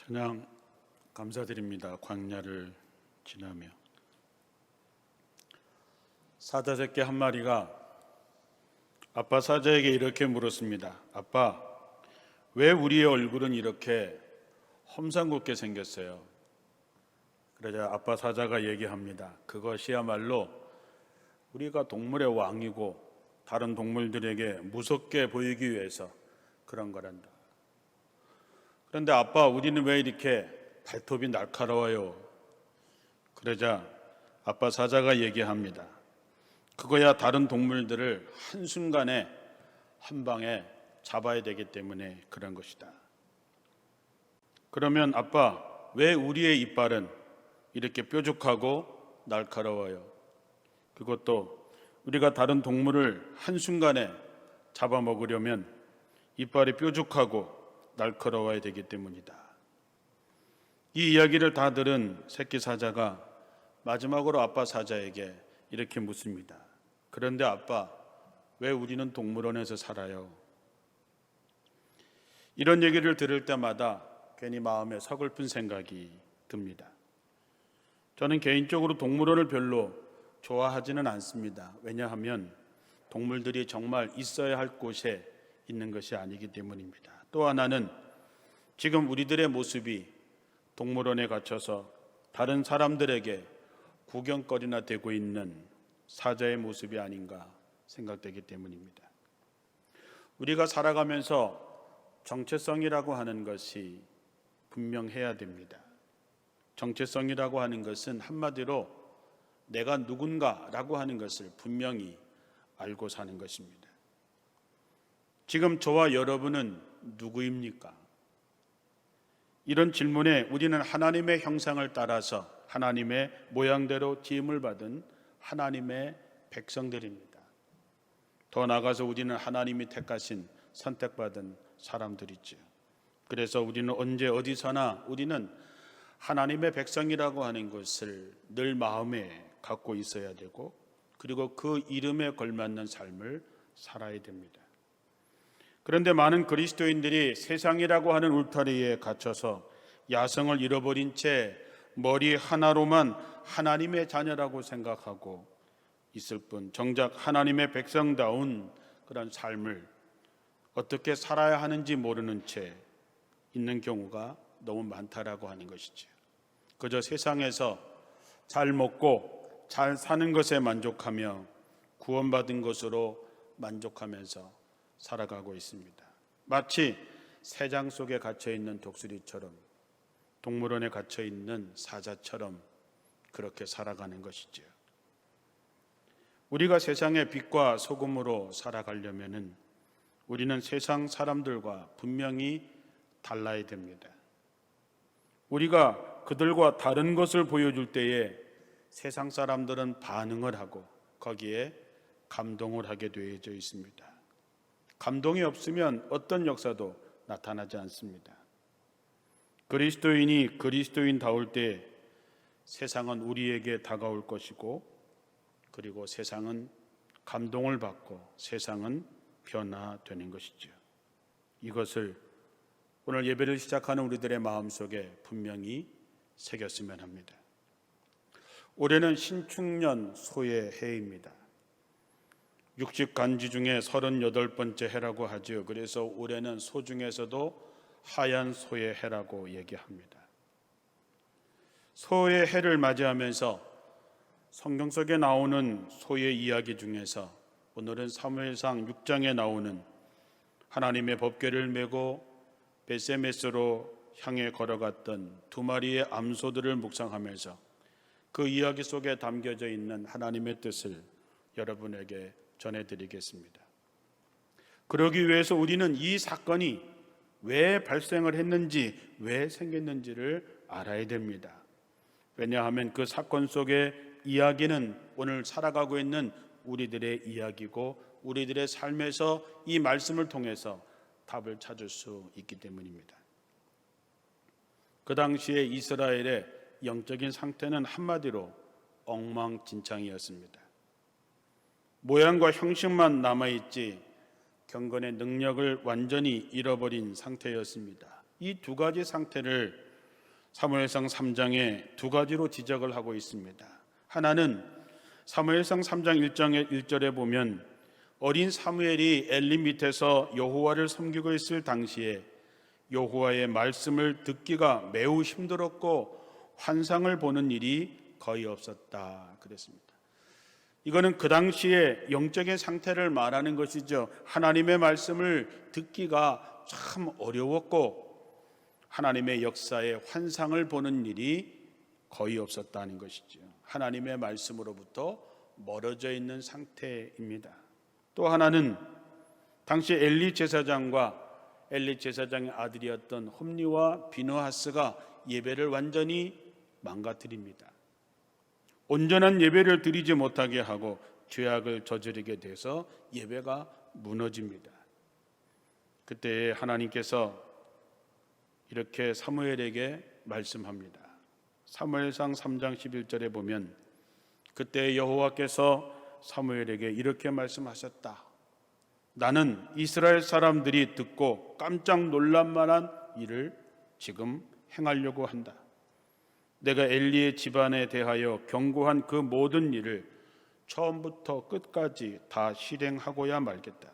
찬양 감사드립니다. 광야를 지나며 사자 새끼 한 마리가 아빠 사자에게 이렇게 물었습니다. 아빠, 왜 우리의 얼굴은 이렇게 험상궂게 생겼어요? 그러자 아빠 사자가 얘기합니다. 그것이야말로 우리가 동물의 왕이고 다른 동물들에게 무섭게 보이기 위해서 그런 거란다. 그런데 아빠, 우리는 왜 이렇게 발톱이 날카로워요? 그러자 아빠 사자가 얘기합니다. 그거야 다른 동물들을 한순간에 한 방에 잡아야 되기 때문에 그런 것이다. 그러면 아빠, 왜 우리의 이빨은 이렇게 뾰족하고 날카로워요? 그것도 우리가 다른 동물을 한순간에 잡아먹으려면 이빨이 뾰족하고 날카로워야 되기 때문이다. 이 이야기를 다 들은 새끼 사자가 마지막으로 아빠 사자에게 이렇게 묻습니다. 그런데 아빠, 왜 우리는 동물원에서 살아요? 이런 얘기를 들을 때마다 괜히 마음에 서글픈 생각이 듭니다. 저는 개인적으로 동물원을 별로 좋아하지는 않습니다. 왜냐하면 동물들이 정말 있어야 할 곳에 있는 것이 아니기 때문입니다. 또 하나는 지금 우리들의 모습이 동물원에 갇혀서 다른 사람들에게 구경거리나 되고 있는 사자의 모습이 아닌가 생각되기 때문입니다. 우리가 살아가면서 정체성이라고 하는 것이 분명해야 됩니다. 정체성이라고 하는 것은 한마디로 내가 누군가라고 하는 것을 분명히 알고 사는 것입니다. 지금 저와 여러분은 누구입니까? 이런 질문에 우리는 하나님의 형상을 따라서 하나님의 모양대로 지음을 받은 하나님의 백성들입니다. 더 나아가서 우리는 하나님이 택하신 선택받은 사람들이죠. 그래서 우리는 언제 어디서나 우리는 하나님의 백성이라고 하는 것을 늘 마음에 갖고 있어야 되고, 그리고 그 이름에 걸맞는 삶을 살아야 됩니다. 그런데 많은 그리스도인들이 세상이라고 하는 울타리에 갇혀서 야성을 잃어버린 채 머리 하나로만 하나님의 자녀라고 생각하고 있을 뿐, 정작 하나님의 백성다운 그런 삶을 어떻게 살아야 하는지 모르는 채 있는 경우가 너무 많다라고 하는 것이죠. 그저 세상에서 잘 먹고 잘 사는 것에 만족하며 구원받은 것으로 만족하면서 살아가고 있습니다. 마치 새장 속에 갇혀있는 독수리처럼, 동물원에 갇혀있는 사자처럼 그렇게 살아가는 것이죠. 우리가 세상의 빛과 소금으로 살아가려면 우리는 세상 사람들과 분명히 달라야 됩니다. 우리가 그들과 다른 것을 보여줄 때에 세상 사람들은 반응을 하고 거기에 감동을 하게 되어져 있습니다. 감동이 없으면 어떤 역사도 나타나지 않습니다. 그리스도인이 그리스도인다울 때 세상은 우리에게 다가올 것이고, 그리고 세상은 감동을 받고 세상은 변화되는 것이죠. 이것을 오늘 예배를 시작하는 우리들의 마음속에 분명히 새겼으면 합니다. 올해는 신축년 소의 해입니다. 60간지 중에 38번째 해라고 하죠. 그래서 올해는 소 중에서도 하얀 소의 해라고 얘기합니다. 소의 해를 맞이하면서 성경 속에 나오는 소의 이야기 중에서 오늘은 사무엘상 6장에 나오는 하나님의 법궤를 메고 베세메스로 향해 걸어갔던 두 마리의 암소들을 묵상하면서 그 이야기 속에 담겨져 있는 하나님의 뜻을 여러분에게 전해드리겠습니다. 그러기 위해서 우리는 이 사건이 왜 발생을 했는지, 왜 생겼는지를 알아야 됩니다. 왜냐하면 그 사건 속의 이야기는 오늘 살아가고 있는 우리들의 이야기고, 우리들의 삶에서 이 말씀을 통해서 답을 찾을 수 있기 때문입니다. 그 당시에 이스라엘의 영적인 상태는 한마디로 엉망진창이었습니다. 모양과 형식만 남아있지 경건의 능력을 완전히 잃어버린 상태였습니다. 이 두 가지 상태를 사무엘상 3장에 두 가지로 지적을 하고 있습니다. 하나는 사무엘상 3장 1절에 보면 어린 사무엘이 엘리 밑에서 여호와를 섬기고 있을 당시에 여호와의 말씀을 듣기가 매우 힘들었고 환상을 보는 일이 거의 없었다 그랬습니다. 이거는 그 당시에 영적인 상태를 말하는 것이죠. 하나님의 말씀을 듣기가 참 어려웠고 하나님의 역사에 환상을 보는 일이 거의 없었다는 것이죠. 하나님의 말씀으로부터 멀어져 있는 상태입니다. 또 하나는 당시 엘리 제사장과 엘리 제사장의 아들이었던 홈리와 비느하스가 예배를 완전히 망가뜨립니다. 온전한 예배를 드리지 못하게 하고 죄악을 저지르게 돼서 예배가 무너집니다. 그때 하나님께서 이렇게 사무엘에게 말씀합니다. 사무엘상 3장 11절에 보면 그때 여호와께서 사무엘에게 이렇게 말씀하셨다. 나는 이스라엘 사람들이 듣고 깜짝 놀랄 만한 일을 지금 행하려고 한다. 내가 엘리의 집안에 대하여 경고한 그 모든 일을 처음부터 끝까지 다 실행하고야 말겠다.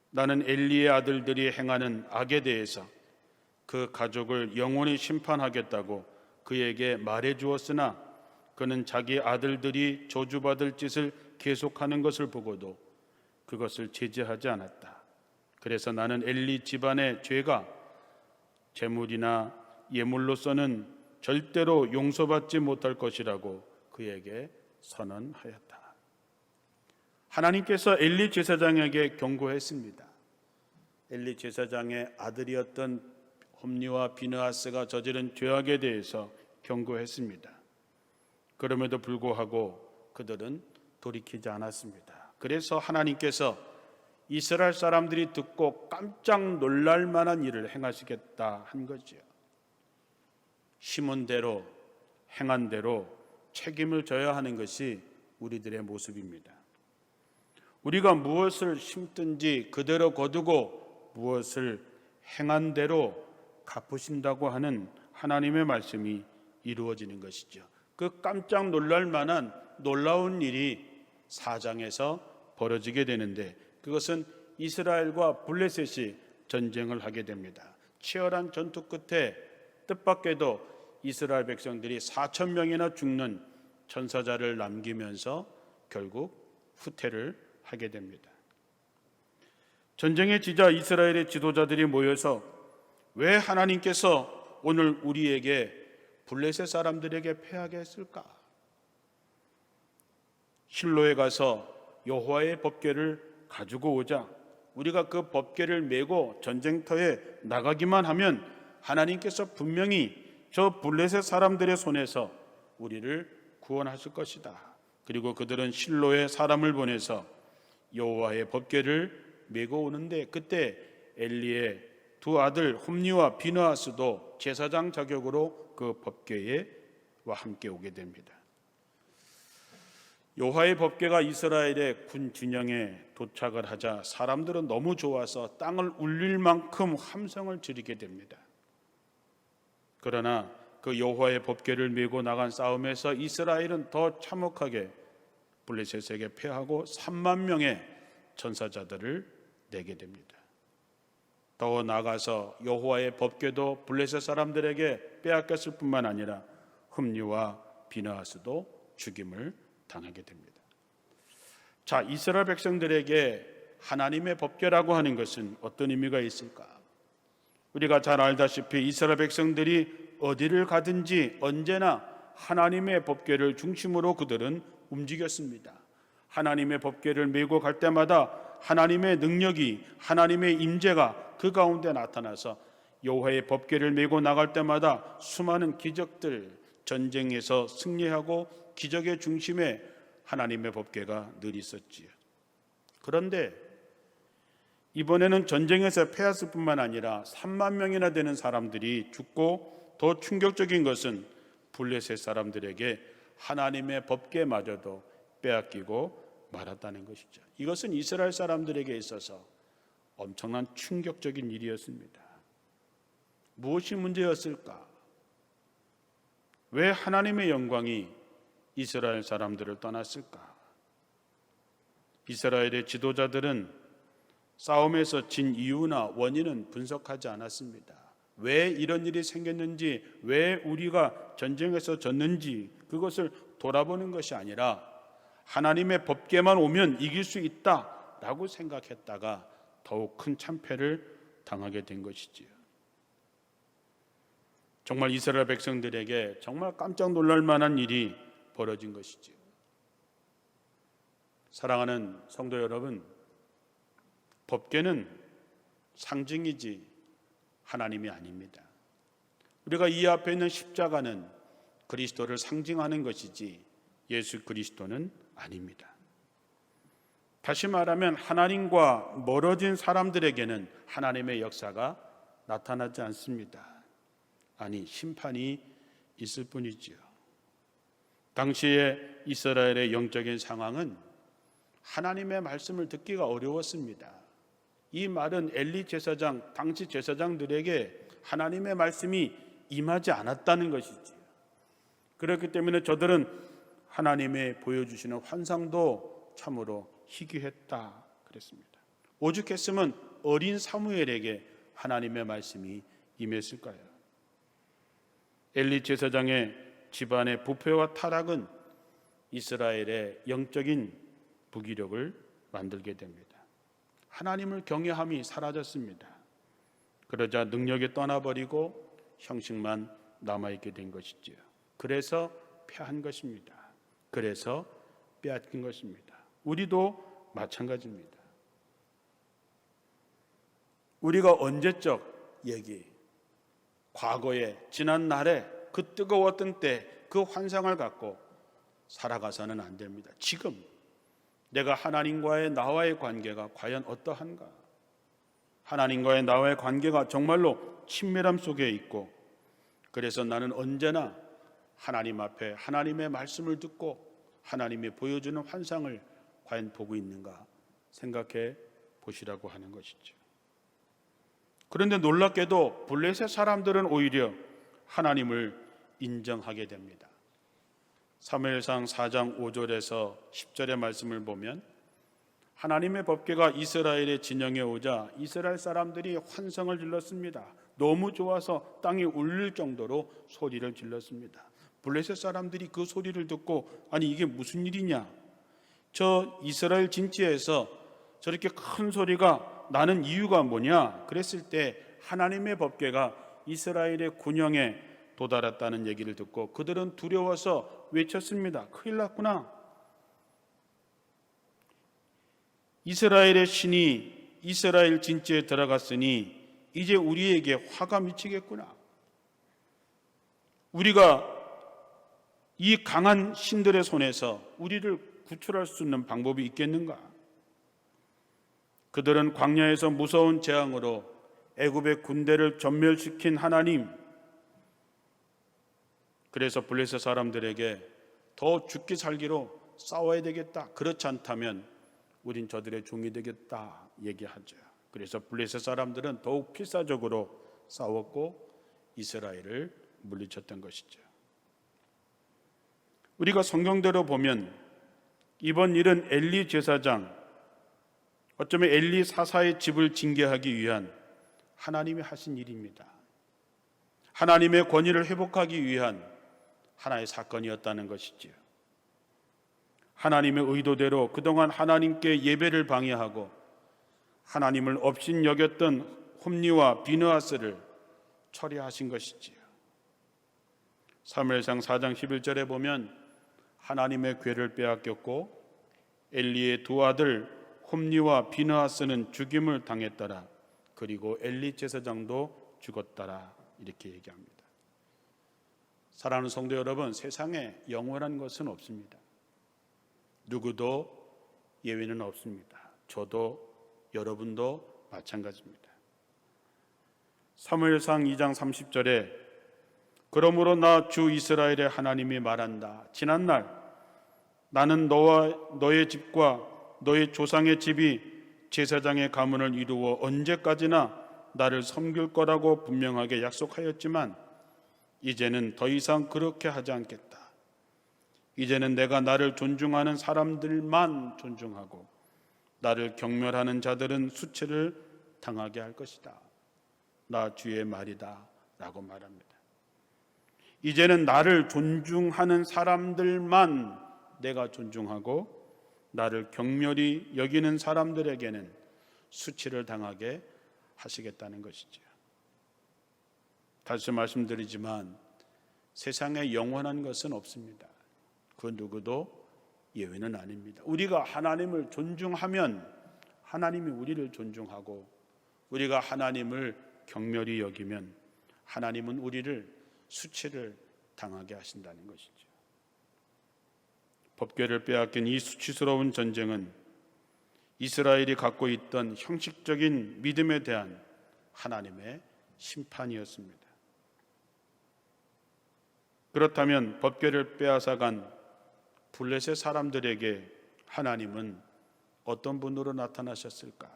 나는 엘리의 아들들이 행하는 악에 대해서 그 가족을 영원히 심판하겠다고 그에게 말해 주었으나 그는 자기 아들들이 저주받을 짓을 계속하는 것을 보고도 그것을 제지하지 않았다. 그래서 나는 엘리 집안의 죄가 제물이나 예물로서는 절대로 용서받지 못할 것이라고 그에게 선언하였다. 하나님께서 엘리 제사장에게 경고했습니다. 엘리 제사장의 아들이었던 홈리와 비느하스가 저지른 죄악에 대해서 경고했습니다. 그럼에도 불구하고 그들은 돌이키지 않았습니다. 그래서 하나님께서 이스라엘 사람들이 듣고 깜짝 놀랄 만한 일을 행하시겠다 한 거죠. 심은 대로 행한 대로 책임을 져야 하는 것이 우리들의 모습입니다. 우리가 무엇을 심든지 그대로 거두고 무엇을 행한 대로 갚으신다고 하는 하나님의 말씀이 이루어지는 것이죠. 그 깜짝 놀랄 만한 놀라운 일이 4장에서 벌어지게 되는데 그것은 이스라엘과 블레셋이 전쟁을 하게 됩니다. 치열한 전투 끝에 뜻밖에도 이스라엘 백성들이 4천 명이나 죽는 전사자를 남기면서 결국 후퇴를 하게 됩니다. 전쟁의 지자 이스라엘의 지도자들이 모여서 왜 하나님께서 오늘 우리에게 블레셋 사람들에게 패하게 했을까? 실로에 가서 여호와의 법궤를 가지고 오자 우리가 그 법궤를 메고 전쟁터에 나가기만 하면 하나님께서 분명히 저 블레셋 사람들의 손에서 우리를 구원하실 것이다. 그리고 그들은 실로에 사람을 보내서 여호와의 법궤를 메고 오는데 그때 엘리의 두 아들 홈리와 비느하스도 제사장 자격으로 그 법궤와 함께 오게 됩니다. 여호와의 법궤가 이스라엘의 군 진영에 도착을 하자 사람들은 너무 좋아서 땅을 울릴 만큼 함성을 지르게 됩니다. 그러나 그 여호와의 법궤를 메고 나간 싸움에서 이스라엘은 더 참혹하게 블레셋에게 패하고 3만 명의 전사자들을 내게 됩니다. 더 나아가서 여호와의 법궤도 블레셋 사람들에게 빼앗겼을 뿐만 아니라 홈리와 비느하스도 죽임을 당하게 됩니다. 자, 이스라엘 백성들에게 하나님의 법궤라고 하는 것은 어떤 의미가 있을까? 우리가 잘 알다시피 이스라엘 백성들이 어디를 가든지 언제나 하나님의 법궤를 중심으로 그들은 움직였습니다. 하나님의 법궤를 메고 갈 때마다 하나님의 능력이, 하나님의 임재가 그 가운데 나타나서 여호와의 법궤를 메고 나갈 때마다 수많은 기적들, 전쟁에서 승리하고 기적의 중심에 하나님의 법궤가 늘 있었지요. 그런데 이번에는 전쟁에서 패했을 뿐만 아니라 3만 명이나 되는 사람들이 죽고 더 충격적인 것은 블레셋 사람들에게 하나님의 법궤마저도 빼앗기고 말았다는 것이죠. 이것은 이스라엘 사람들에게 있어서 엄청난 충격적인 일이었습니다. 무엇이 문제였을까? 왜 하나님의 영광이 이스라엘 사람들을 떠났을까? 이스라엘의 지도자들은 싸움에서 진 이유나 원인은 분석하지 않았습니다. 왜 이런 일이 생겼는지, 왜 우리가 전쟁에서 졌는지 그것을 돌아보는 것이 아니라 하나님의 법궤만 오면 이길 수 있다라고 생각했다가 더욱 큰 참패를 당하게 된 것이지요. 정말 이스라엘 백성들에게 정말 깜짝 놀랄 만한 일이 벌어진 것이지요. 사랑하는 성도 여러분, 법궤는 상징이지 하나님이 아닙니다. 우리가 이 앞에 있는 십자가는 그리스도를 상징하는 것이지 예수 그리스도는 아닙니다. 다시 말하면 하나님과 멀어진 사람들에게는 하나님의 역사가 나타나지 않습니다. 아니, 심판이 있을 뿐이지요. 당시에 이스라엘의 영적인 상황은 하나님의 말씀을 듣기가 어려웠습니다. 이 말은 엘리 제사장, 당시 제사장들에게 하나님의 말씀이 임하지 않았다는 것이지요. 그렇기 때문에 저들은 하나님의 보여주시는 환상도 참으로 희귀했다 그랬습니다. 오죽했으면 어린 사무엘에게 하나님의 말씀이 임했을까요? 엘리 제사장의 집안의 부패와 타락은 이스라엘의 영적인 무기력을 만들게 됩니다. 하나님을 경외함이 사라졌습니다. 그러자 능력이 떠나버리고 형식만 남아있게 된 것이지요. 그래서 패한 것입니다. 그래서 빼앗긴 것입니다. 우리도 마찬가지입니다. 우리가 언제적 얘기, 과거에 지난 날에 그 뜨거웠던 때 그 환상을 갖고 살아가서는 안 됩니다. 지금 내가 하나님과의 나와의 관계가 과연 어떠한가? 하나님과의 나와의 관계가 정말로 친밀함 속에 있고, 그래서 나는 언제나 하나님 앞에 하나님의 말씀을 듣고 하나님이 보여주는 환상을 과연 보고 있는가 생각해 보시라고 하는 것이죠. 그런데 놀랍게도 블레셋 사람들은 오히려 하나님을 인정하게 됩니다. 사무엘상 4장 5절에서 10절의 말씀을 보면 하나님의 법궤가 이스라엘의 진영에 오자 이스라엘 사람들이 환성을 질렀습니다. 너무 좋아서 땅이 울릴 정도로 소리를 질렀습니다. 블레셋 사람들이 그 소리를 듣고 아니 이게 무슨 일이냐, 저 이스라엘 진지에서 저렇게 큰 소리가 나는 이유가 뭐냐 그랬을 때 하나님의 법궤가 이스라엘의 군영에 도달했다는 얘기를 듣고 그들은 두려워서 외쳤습니다. 큰일 났구나. 이스라엘의 신이 이스라엘 진지에 들어갔으니 이제 우리에게 화가 미치겠구나. 우리가 이 강한 신들의 손에서 우리를 구출할 수 있는 방법이 있겠는가? 그들은 광야에서 무서운 재앙으로 애굽의 군대를 전멸시킨 하나님, 그래서 블레셋 사람들에게 더 죽기 살기로 싸워야 되겠다, 그렇지 않다면 우린 저들의 종이 되겠다 얘기하죠. 그래서 블레셋 사람들은 더욱 필사적으로 싸웠고 이스라엘을 물리쳤던 것이죠. 우리가 성경대로 보면 이번 일은 엘리 제사장, 어쩌면 엘리 사사의 집을 징계하기 위한 하나님이 하신 일입니다. 하나님의 권위를 회복하기 위한 하나의 사건이었다는 것이지요. 하나님의 의도대로 그동안 하나님께 예배를 방해하고 하나님을 업신여겼던 홈리와 비느하스를 처리하신 것이지요. 사무엘상 4장 11절에 보면 하나님의 궤를 빼앗겼고 엘리의 두 아들 홈리와 비느하스는 죽임을 당했더라. 그리고 엘리 제사장도 죽었더라. 이렇게 얘기합니다. 사랑하는 성도 여러분, 세상에 영원한 것은 없습니다. 누구도 예외는 없습니다. 저도 여러분도 마찬가지입니다. 사무엘상 2장 30절에 그러므로 나 주 이스라엘의 하나님이 말한다. 지난날 나는 너와 너의 집과 너의 조상의 집이 제사장의 가문을 이루어 언제까지나 나를 섬길 거라고 분명하게 약속하였지만 이제는 더 이상 그렇게 하지 않겠다. 이제는 내가 나를 존중하는 사람들만 존중하고 나를 경멸하는 자들은 수치를 당하게 할 것이다. 나 주의 말이다 라고 말합니다. 이제는 나를 존중하는 사람들만 내가 존중하고 나를 경멸히 여기는 사람들에게는 수치를 당하게 하시겠다는 것이죠. 다시 말씀드리지만 세상에 영원한 것은 없습니다. 그 누구도 예외는 아닙니다. 우리가 하나님을 존중하면 하나님이 우리를 존중하고 우리가 하나님을 경멸히 여기면 하나님은 우리를 수치를 당하게 하신다는 것이죠. 법궤를 빼앗긴 이 수치스러운 전쟁은 이스라엘이 갖고 있던 형식적인 믿음에 대한 하나님의 심판이었습니다. 그렇다면 법궤를 빼앗아간 블레셋 사람들에게 하나님은 어떤 분으로 나타나셨을까?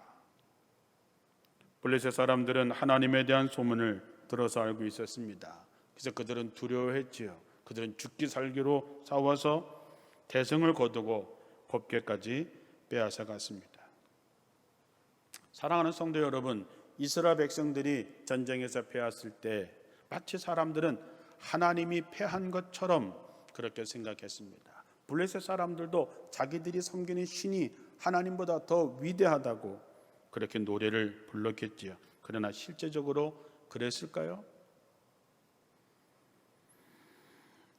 블레셋 사람들은 하나님에 대한 소문을 들어서 알고 있었습니다. 그래서 그들은 두려워했지요. 그들은 죽기 살기로 싸워서 대승을 거두고 법궤까지 빼앗아 갔습니다. 사랑하는 성도 여러분, 이스라엘 백성들이 전쟁에서 패했을 때 마치 사람들은 하나님이 패한 것처럼 그렇게 생각했습니다. 블레셋 사람들도 자기들이 섬기는 신이 하나님보다 더 위대하다고 그렇게 노래를 불렀겠지요. 그러나 실제적으로 그랬을까요?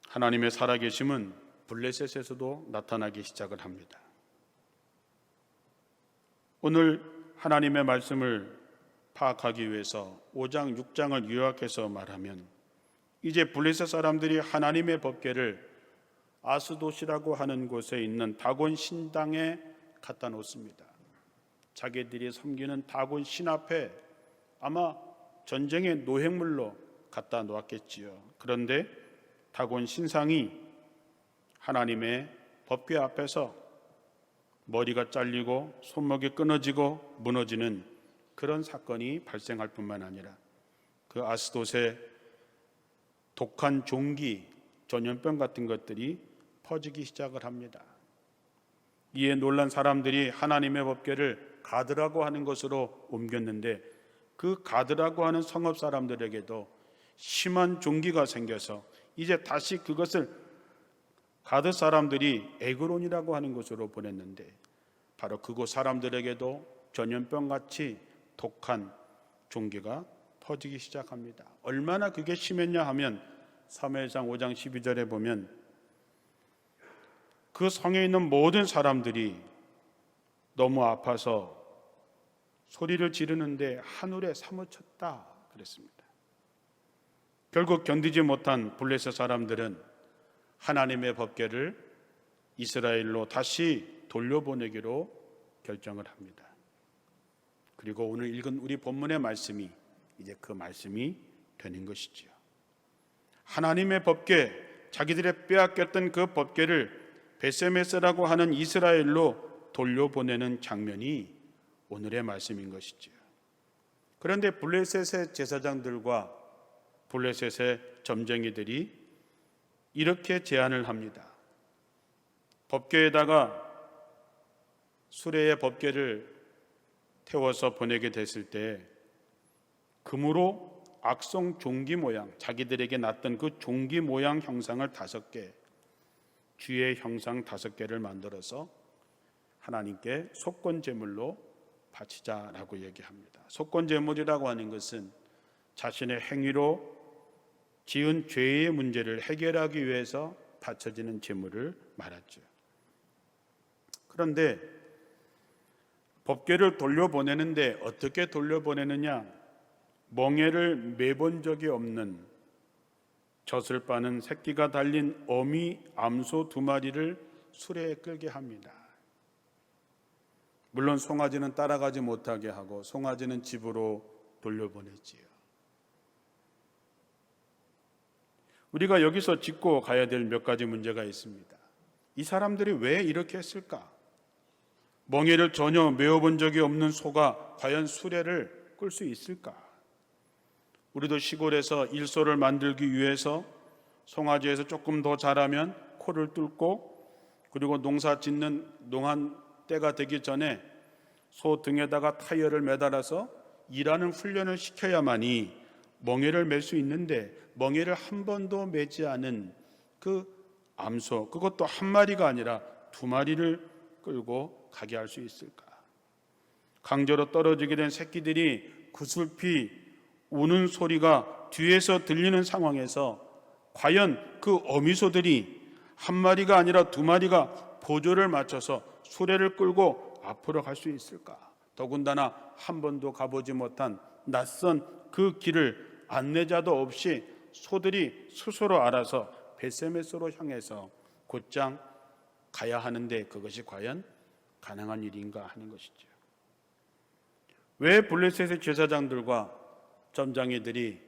하나님의 살아계심은 블레셋에서도 나타나기 시작을 합니다. 오늘 하나님의 말씀을 파악하기 위해서 5장, 6장을 요약해서 말하면 이제 블레셋 사람들이 하나님의 법궤를 아스돗이라고 하는 곳에 있는 다곤 신당에 갖다 놓습니다. 자기들이 섬기는 다곤 신 앞에 아마 전쟁의 노획물로 갖다 놓았겠지요. 그런데 다곤 신상이 하나님의 법궤 앞에서 머리가 잘리고 손목이 끊어지고 무너지는 그런 사건이 발생할 뿐만 아니라 그 아스돗의 독한 종기, 전염병 같은 것들이 퍼지기 시작을 합니다. 이에 놀란 사람들이 하나님의 법궤를 가드라고 하는 것으로 옮겼는데 그 가드라고 하는 성읍 사람들에게도 심한 종기가 생겨서 이제 다시 그것을 가드 사람들이 에그론이라고 하는 곳으로 보냈는데 바로 그곳 사람들에게도 전염병같이 독한 종기가 퍼지기 시작합니다. 얼마나 그게 심했냐 하면 사무엘상 5장 12절에 보면 그 성에 있는 모든 사람들이 너무 아파서 소리를 지르는데 하늘에 사무쳤다 그랬습니다. 결국 견디지 못한 블레셋 사람들은 하나님의 법궤를 이스라엘로 다시 돌려보내기로 결정을 합니다. 그리고 오늘 읽은 우리 본문의 말씀이 이제 그 말씀이 되는 것이지요. 하나님의 법궤, 자기들의 빼앗겼던 그 법궤를 베세메스라고 하는 이스라엘로 돌려보내는 장면이 오늘의 말씀인 것이지요. 그런데 블레셋의 제사장들과 블레셋의 점쟁이들이 이렇게 제안을 합니다. 법궤에다가 수레의 법궤를 태워서 보내게 됐을 때 금으로 악성 종기 모양, 자기들에게 났던 그 종기 모양 형상을 5개, 쥐의 형상 5개를 만들어서 하나님께 속건 제물로 바치자라고 얘기합니다. 속건 제물이라고 하는 것은 자신의 행위로 지은 죄의 문제를 해결하기 위해서 바쳐지는 제물을 말하죠. 그런데 법궤를 돌려보내는데 어떻게 돌려보내느냐? 멍에를 매본 적이 없는 젖을 빠는 새끼가 달린 어미 암소 2마리를 수레에 끌게 합니다. 물론 송아지는 따라가지 못하게 하고 송아지는 집으로 돌려보내지요. 우리가 여기서 짚고 가야 될 몇 가지 문제가 있습니다. 이 사람들이 왜 이렇게 했을까? 멍에를 전혀 메어본 적이 없는 소가 과연 수레를 끌 수 있을까? 우리도 시골에서 일소를 만들기 위해서 송아지에서 조금 더 자라면 코를 뚫고, 그리고 농사 짓는 농한 때가 되기 전에 소 등에다가 타이어를 매달아서 일하는 훈련을 시켜야만이 멍에를 맬 수 있는데, 멍에를 한 번도 매지 않은 그 암소, 그것도 한 마리가 아니라 두 마리를 끌고 가게 할 수 있을까? 강제로 떨어지게 된 새끼들이 구슬피 우는 소리가 뒤에서 들리는 상황에서 과연 그 어미소들이 한 마리가 아니라 두 마리가 보조를 맞춰서 수레를 끌고 앞으로 갈 수 있을까? 더군다나 한 번도 가보지 못한 낯선 그 길을 안내자도 없이 소들이 스스로 알아서 벳세메스로 향해서 곧장 가야 하는데, 그것이 과연 가능한 일인가 하는 것이죠. 왜 블레셋의 제사장들과 점장이들이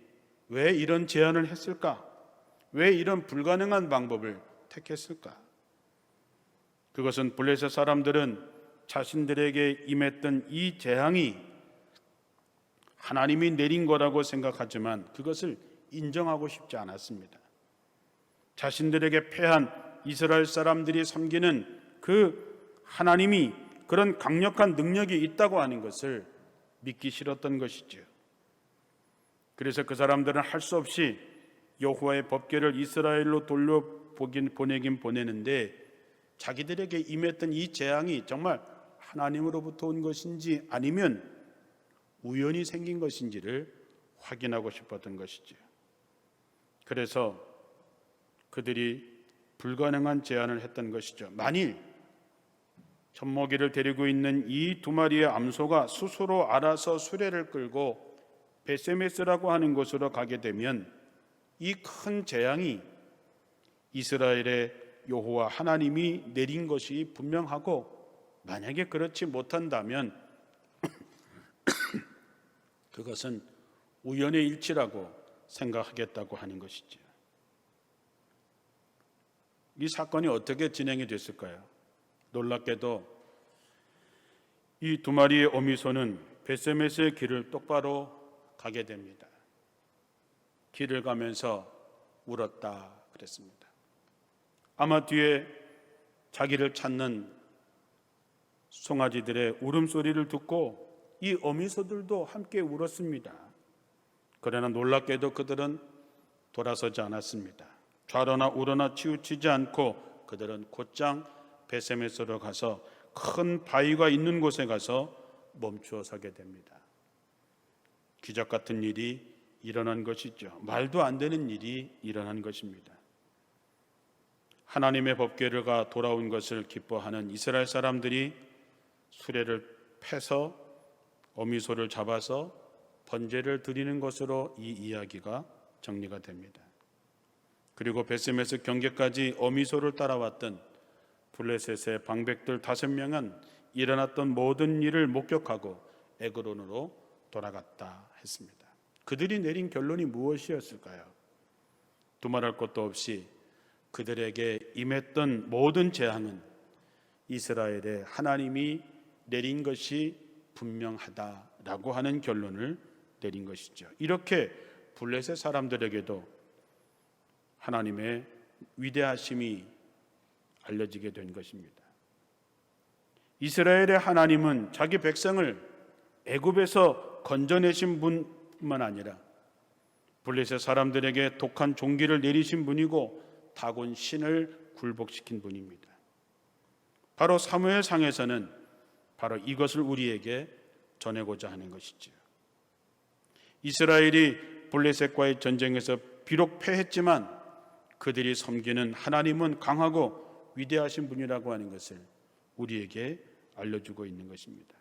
왜 이런 제안을 했을까? 왜 이런 불가능한 방법을 택했을까? 그것은 블레셋 사람들은 자신들에게 임했던 이 재앙이 하나님이 내린 거라고 생각하지만 그것을 인정하고 싶지 않았습니다. 자신들에게 패한 이스라엘 사람들이 섬기는 그 하나님이 그런 강력한 능력이 있다고 하는 것을 믿기 싫었던 것이죠. 그래서 그 사람들은 할 수 없이 여호와의 법궤를 이스라엘로 보내긴 보내는데, 자기들에게 임했던 이 재앙이 정말 하나님으로부터 온 것인지 아니면 우연히 생긴 것인지를 확인하고 싶었던 것이죠. 그래서 그들이 불가능한 제안을 했던 것이죠. 만일 젖먹이를 데리고 있는 이 두 마리의 암소가 스스로 알아서 수레를 끌고 벳세메스라고 하는 곳으로 가게 되면 이 큰 재앙이 이스라엘의 여호와 하나님이 내린 것이 분명하고, 만약에 그렇지 못한다면 그것은 우연의 일치라고 생각하겠다고 하는 것이죠. 이 사건이 어떻게 진행이 됐을까요? 놀랍게도 이 두 마리의 어미소는 벳세메스의 길을 똑바로 가게 됩니다. 길을 가면서 울었다 그랬습니다. 아마 뒤에 자기를 찾는 송아지들의 울음소리를 듣고 이 어미소들도 함께 울었습니다. 그러나 놀랍게도 그들은 돌아서지 않았습니다. 좌로나 우로나 치우치지 않고 그들은 곧장 벳세메스로 가서 큰 바위가 있는 곳에 가서 멈추어 서게 됩니다. 기적 같은 일이 일어난 것이죠. 말도 안 되는 일이 일어난 것입니다. 하나님의 법궤가 돌아온 것을 기뻐하는 이스라엘 사람들이 수레를 패서 어미소를 잡아서 번제를 드리는 것으로 이 이야기가 정리가 됩니다. 그리고 벳세메스 경계까지 어미소를 따라왔던 블레셋의 방백들 5명은 일어났던 모든 일을 목격하고 에그론으로 돌아갔다 했습니다. 그들이 내린 결론이 무엇이었을까요? 두말할 것도 없이 그들에게 임했던 모든 재앙은 이스라엘의 하나님이 내린 것이 분명하다라고 하는 결론을 내린 것이죠. 이렇게 블레셋 사람들에게도 하나님의 위대하심이 알려지게 된 것입니다. 이스라엘의 하나님은 자기 백성을 애굽에서 건져내신 분뿐만 아니라 블레셋 사람들에게 독한 종기를 내리신 분이고 다곤 신을 굴복시킨 분입니다. 바로 사무엘상에서는 바로 이것을 우리에게 전하고자 하는 것이죠. 이스라엘이 블레셋과의 전쟁에서 비록 패했지만 그들이 섬기는 하나님은 강하고 위대하신 분이라고 하는 것을 우리에게 알려주고 있는 것입니다.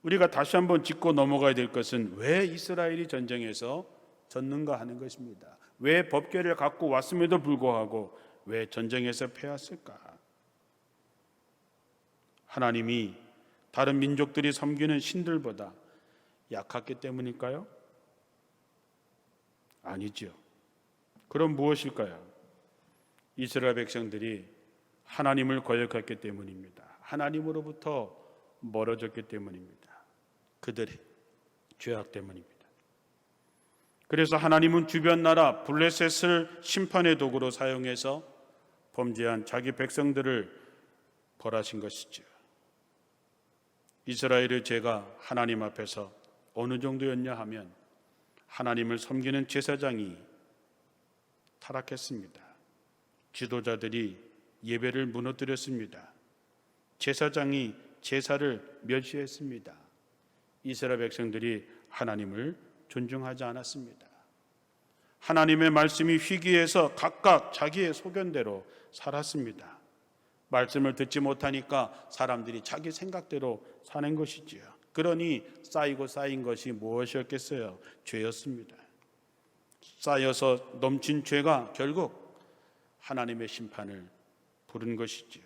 우리가 다시 한번 짚고 넘어가야 될 것은 왜 이스라엘이 전쟁에서 졌는가 하는 것입니다. 왜 법궤를 갖고 왔음에도 불구하고 왜 전쟁에서 패했을까? 하나님이 다른 민족들이 섬기는 신들보다 약했기 때문일까요? 아니죠. 그럼 무엇일까요? 이스라엘 백성들이 하나님을 거역했기 때문입니다. 하나님으로부터 멀어졌기 때문입니다. 그들의 죄악 때문입니다. 그래서 하나님은 주변 나라 블레셋을 심판의 도구로 사용해서 범죄한 자기 백성들을 벌하신 것이죠. 이스라엘의 죄가 하나님 앞에서 어느 정도였냐 하면 하나님을 섬기는 제사장이 타락했습니다. 지도자들이 예배를 무너뜨렸습니다. 제사장이 제사를 멸시했습니다. 이스라엘 백성들이 하나님을 존중하지 않았습니다. 하나님의 말씀이 희귀해서 각각 자기의 소견대로 살았습니다. 말씀을 듣지 못하니까 사람들이 자기 생각대로 사는 것이지요. 그러니 쌓이고 쌓인 것이 무엇이었겠어요? 죄였습니다. 쌓여서 넘친 죄가 결국 하나님의 심판을 부른 것이지요.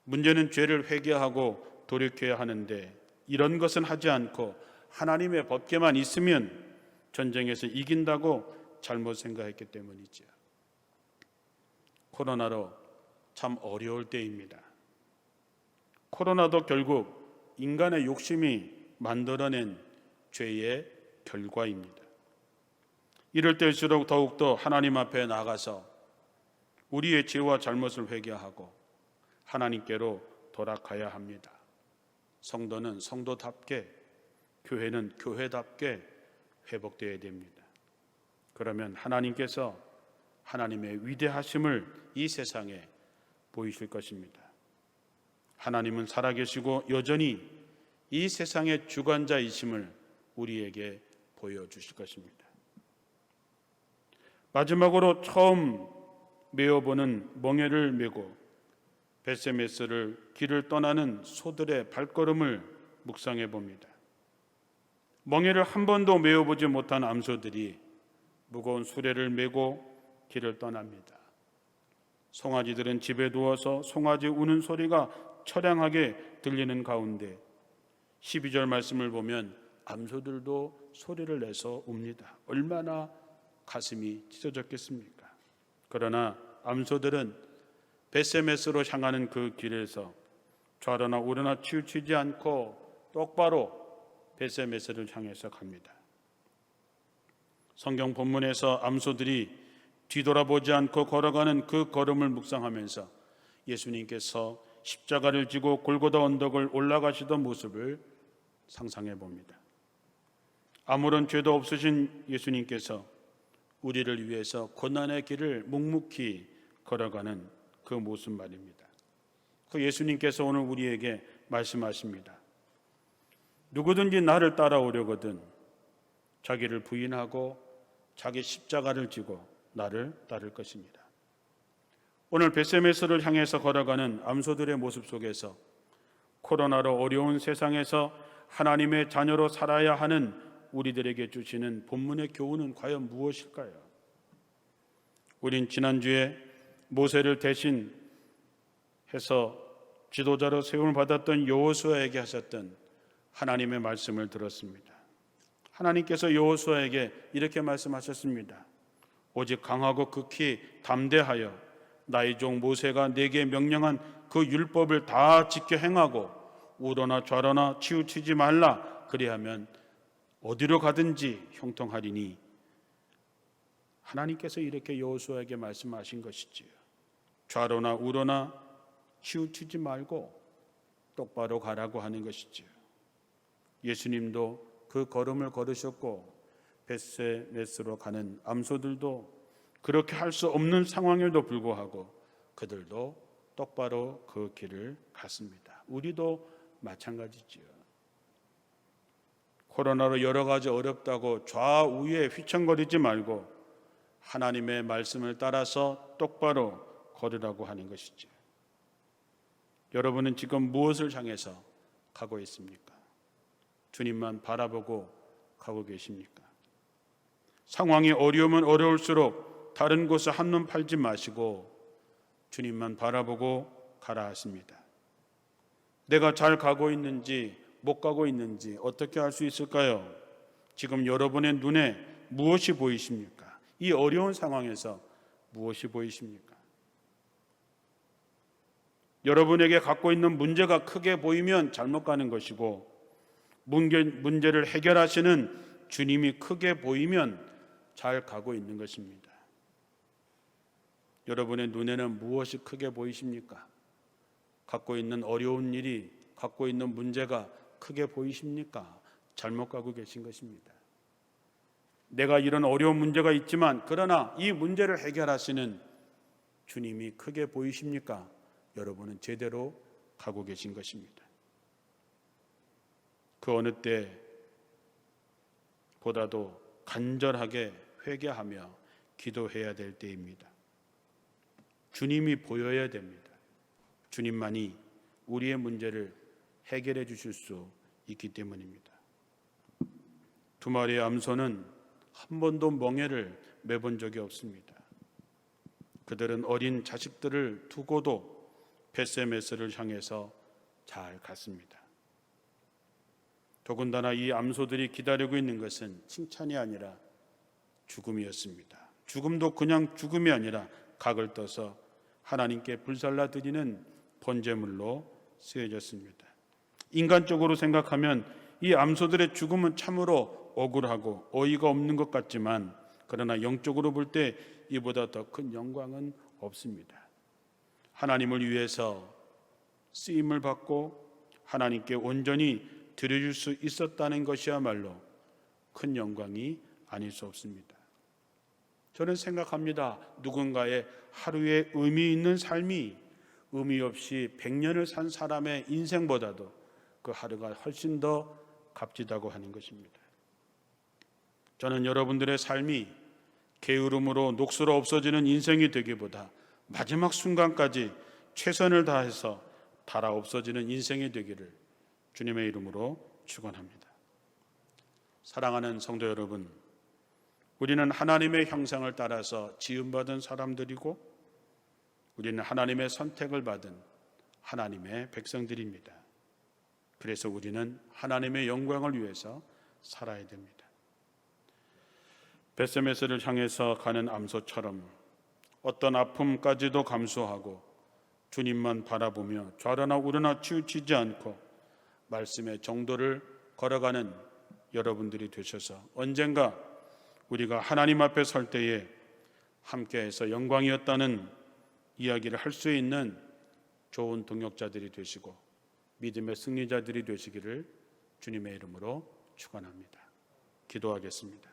문제는 죄를 회개하고 돌이켜야 하는데 이런 것은 하지 않고 하나님의 법궤만 있으면 전쟁에서 이긴다고 잘못 생각했기 때문이죠. 코로나로 참 어려울 때입니다. 코로나도 결국 인간의 욕심이 만들어낸 죄의 결과입니다. 이럴 때일수록 더욱더 하나님 앞에 나가서 우리의 죄와 잘못을 회개하고 하나님께로 돌아가야 합니다. 성도는 성도답게, 교회는 교회답게 회복되어야 됩니다. 그러면 하나님께서 하나님의 위대하심을 이 세상에 보이실 것입니다. 하나님은 살아계시고 여전히 이 세상의 주관자이심을 우리에게 보여주실 것입니다. 마지막으로 처음 메어보는 멍에를 메고 벳세메스를 길을 떠나는 소들의 발걸음을 묵상해 봅니다. 멍에를 한 번도 메어보지 못한 암소들이 무거운 수레를 메고 길을 떠납니다. 송아지들은 집에 누워서 송아지 우는 소리가 처량하게 들리는 가운데 12절 말씀을 보면 암소들도 소리를 내서 웁니다. 얼마나 가슴이 찢어졌겠습니까? 그러나 암소들은 벳세메스로 향하는 그 길에서 좌로나 우로나 치우치지 않고 똑바로 벳세메스를 향해서 갑니다. 성경 본문에서 암소들이 뒤돌아보지 않고 걸어가는 그 걸음을 묵상하면서 예수님께서 십자가를 지고 골고다 언덕을 올라가시던 모습을 상상해 봅니다. 아무런 죄도 없으신 예수님께서 우리를 위해서 고난의 길을 묵묵히 걸어가는 그 모습 말입니다. 그 예수님께서 오늘 우리에게 말씀하십니다. 누구든지 나를 따라오려거든 자기를 부인하고 자기 십자가를 지고 나를 따를 것입니다. 오늘 벳세메스를 향해서 걸어가는 암소들의 모습 속에서 코로나로 어려운 세상에서 하나님의 자녀로 살아야 하는 우리들에게 주시는 본문의 교훈은 과연 무엇일까요? 우린 지난주에 모세를 대신해서 지도자로 세움을 받았던 여호수아에게 하셨던 하나님의 말씀을 들었습니다. 하나님께서 여호수아에게 이렇게 말씀하셨습니다. 오직 강하고 극히 담대하여 나의 종 모세가 내게 명령한 그 율법을 다 지켜 행하고 우로나 좌로나 치우치지 말라. 그리하면 어디로 가든지 형통하리니. 하나님께서 이렇게 여호수아에게 말씀하신 것이지요. 좌로나 우로나 치우치지 말고 똑바로 가라고 하는 것이지요. 예수님도 그 걸음을 걸으셨고 벳세메스로 가는 암소들도 그렇게 할 수 없는 상황에도 불구하고 그들도 똑바로 그 길을 갔습니다. 우리도 마찬가지지요. 코로나로 여러 가지 어렵다고 좌우에 휘청거리지 말고 하나님의 말씀을 따라서 똑바로 걸으라고 하는 것이죠. 여러분은 지금 무엇을 향해서 가고 있습니까? 주님만 바라보고 가고 계십니까? 상황이 어려우면 어려울수록 다른 곳에 한눈 팔지 마시고 주님만 바라보고 가라 하십니다. 내가 잘 가고 있는지 못 가고 있는지 어떻게 알 수 있을까요? 지금 여러분의 눈에 무엇이 보이십니까? 이 어려운 상황에서 무엇이 보이십니까? 여러분에게 갖고 있는 문제가 크게 보이면 잘못 가는 것이고 문제를 해결하시는 주님이 크게 보이면 잘 가고 있는 것입니다. 여러분의 눈에는 무엇이 크게 보이십니까? 갖고 있는 어려운 일이, 갖고 있는 문제가 크게 보이십니까? 잘못 가고 계신 것입니다. 내가 이런 어려운 문제가 있지만 그러나 이 문제를 해결하시는 주님이 크게 보이십니까? 여러분은 제대로 가고 계신 것입니다. 그 어느 때보다도 간절하게 회개하며 기도해야 될 때입니다. 주님이 보여야 됩니다. 주님만이 우리의 문제를 해결해 주실 수 있기 때문입니다. 두 마리의 암소는 한 번도 멍에를 매본 적이 없습니다. 그들은 어린 자식들을 두고도 벳세메스를 향해서 잘 갔습니다. 더군다나 이 암소들이 기다리고 있는 것은 칭찬이 아니라 죽음이었습니다. 죽음도 그냥 죽음이 아니라 각을 떠서 하나님께 불살라 드리는 번제물로 쓰여졌습니다. 인간적으로 생각하면 이 암소들의 죽음은 참으로 억울하고 어이가 없는 것 같지만 그러나 영적으로 볼 때 이보다 더 큰 영광은 없습니다. 하나님을 위해서 쓰임을 받고 하나님께 온전히 드려줄 수 있었다는 것이야말로 큰 영광이 아닐 수 없습니다. 저는 생각합니다. 누군가의 하루의 의미 있는 삶이 의미 없이 100년을 산 사람의 인생보다도 그 하루가 훨씬 더 값지다고 하는 것입니다. 저는 여러분들의 삶이 게으름으로 녹슬어 없어지는 인생이 되기보다 마지막 순간까지 최선을 다해서 달아 없어지는 인생이 되기를 주님의 이름으로 축원합니다. 사랑하는 성도 여러분, 우리는 하나님의 형상을 따라서 지음받은 사람들이고 우리는 하나님의 선택을 받은 하나님의 백성들입니다. 그래서 우리는 하나님의 영광을 위해서 살아야 됩니다. 벳세메스를 향해서 가는 암소처럼 어떤 아픔까지도 감수하고 주님만 바라보며 좌로나 우로나 치우치지 않고 말씀의 정도를 걸어가는 여러분들이 되셔서 언젠가 우리가 하나님 앞에 설 때에 함께해서 영광이었다는 이야기를 할 수 있는 좋은 동역자들이 되시고 믿음의 승리자들이 되시기를 주님의 이름으로 축원합니다. 기도하겠습니다.